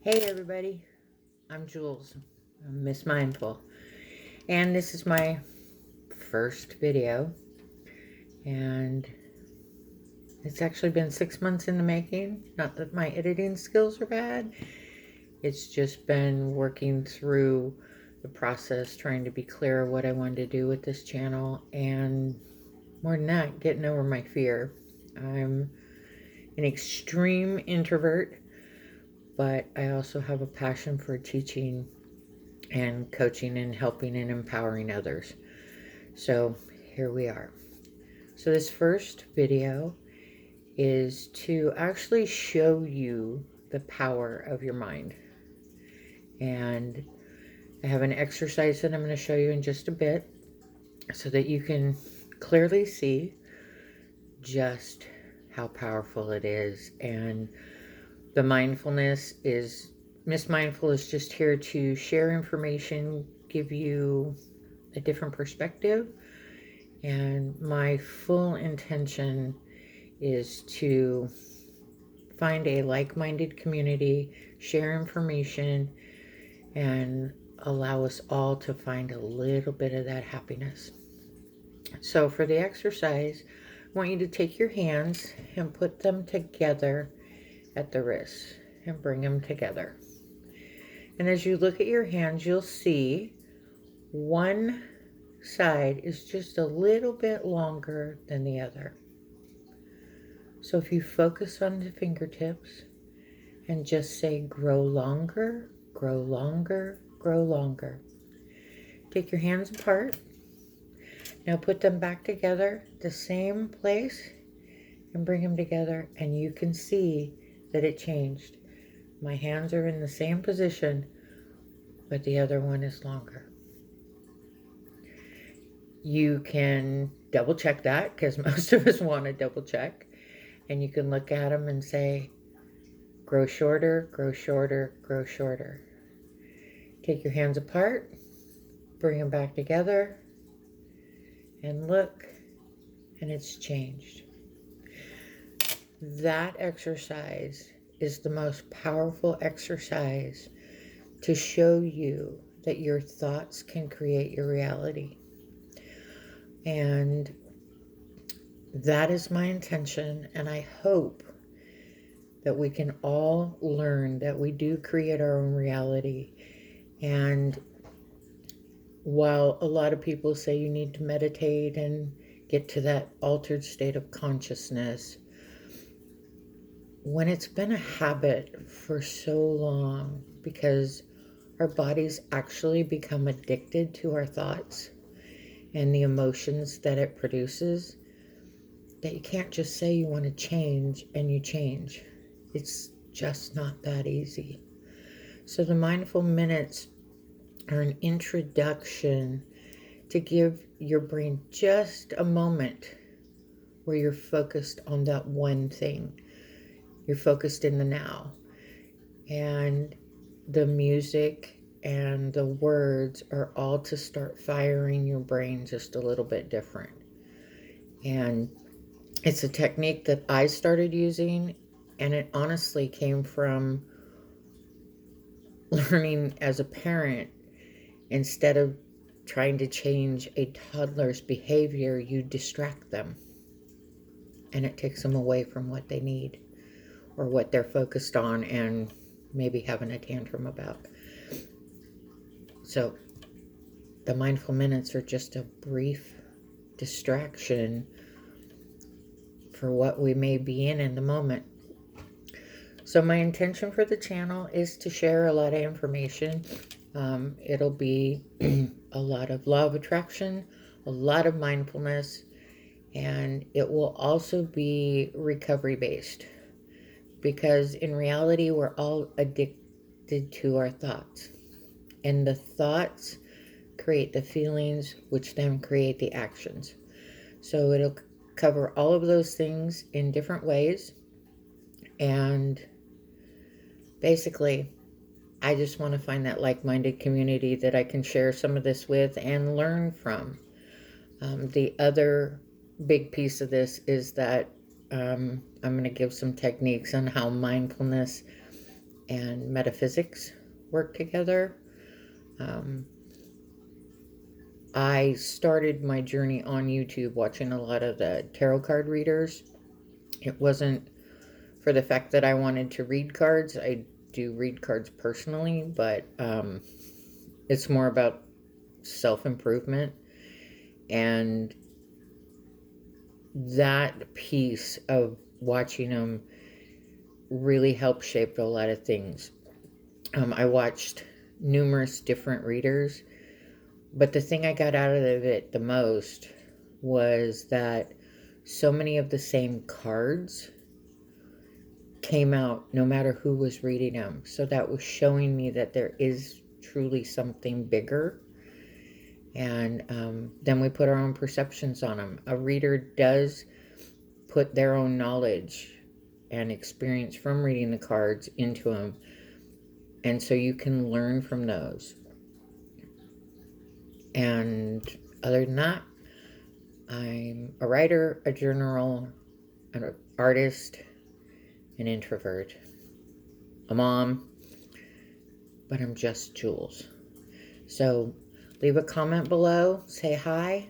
Hey everybody, I'm Jules. I'm Miz Mindful, and this is my first video, and it's actually been 6 months in the making. Not that my editing skills are bad, it's just been working through the process, trying to be clear what I wanted to do with this channel, and more than that, getting over my fear. I'm an extreme introvert, but I also have a passion for teaching and coaching and helping and empowering others. So here we are. So this first video is to actually show you the power of your mind. And I have an exercise that I'm going to show you in just a bit so that you can clearly see just how powerful it is. And the mindfulness is, Miz Mindful is just here to share information, give you a different perspective. And my full intention is to find a like-minded community, share information, and allow us all to find a little bit of that happiness. So for the exercise, I want you to take your hands and put them together at the wrists and bring them together. And as you look at your hands, you'll see one side is just a little bit longer than the other. So if you focus on the fingertips and just say, grow longer, grow longer, grow longer. Take your hands apart. Now put them back together, the same place, and bring them together, and you can see that it changed. My hands are in the same position, but the other one is longer. You can double check that, because most of us want to double check. And you can look at them and say, grow shorter, grow shorter, grow shorter. Take your hands apart, bring them back together, and look, and it's changed. That exercise is the most powerful exercise to show you that your thoughts can create your reality. And that is my intention, and I hope that we can all learn that we do create our own reality. And while a lot of people say you need to meditate and get to that altered state of consciousness, when it's been a habit for so long, because our bodies actually become addicted to our thoughts and the emotions that it produces, that you can't just say you want to change and you change. It's just not that easy. So the mindful minutes are an introduction to give your brain just a moment where you're focused on that one thing. You're focused in the now. And the music and the words are all to start firing your brain just a little bit different. And it's a technique that I started using, and it honestly came from learning as a parent. Instead of trying to change a toddler's behavior, you distract them, and it takes them away from what they need or what they're focused on and maybe having a tantrum about. So the mindful minutes are just a brief distraction for what we may be in the moment. So my intention for the channel is to share a lot of information. It'll be a lot of law of attraction, a lot of mindfulness, and it will also be recovery based, because in reality we're all addicted to our thoughts, and the thoughts create the feelings, which then create the actions. So it'll cover all of those things in different ways, and basically I just want to find that like-minded community that I can share some of this with and learn from. The other big piece of this is that I'm going to give some techniques on how mindfulness and metaphysics work together. I started my journey on YouTube watching a lot of the tarot card readers. It wasn't for the fact that I wanted to read cards. I do read cards personally, but it's more about self-improvement. And that piece of watching them really helped shape a lot of things. I watched numerous different readers, but the thing I got out of it the most was that so many of the same cards came out no matter who was reading them. So that was showing me that there is truly something bigger. And then we put our own perceptions on them. A reader does put their own knowledge and experience from reading the cards into them. And so you can learn from those. And other than that, I'm a writer, a journaler, an artist, an introvert, a mom, but I'm just Jules. So leave a comment below, say hi,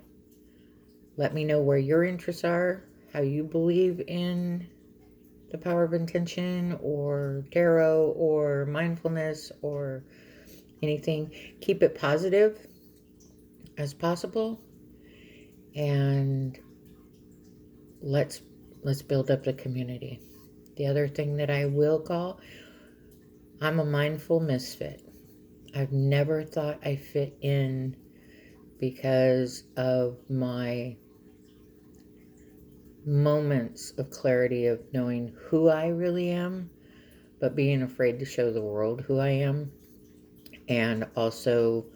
let me know where your interests are, how you believe in the power of intention or tarot or mindfulness or anything. Keep it positive as possible, and let's build up the community. The other thing that I will call, I'm a mindful misfit. I've never thought I fit in because of my moments of clarity of knowing who I really am, but being afraid to show the world who I am. And also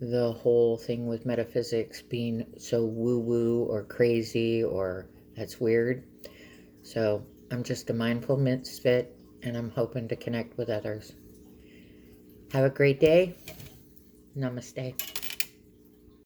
the whole thing with metaphysics being so woo-woo or crazy or that's weird. So I'm just a mindful misfit, and I'm hoping to connect with others. Have a great day. Namaste.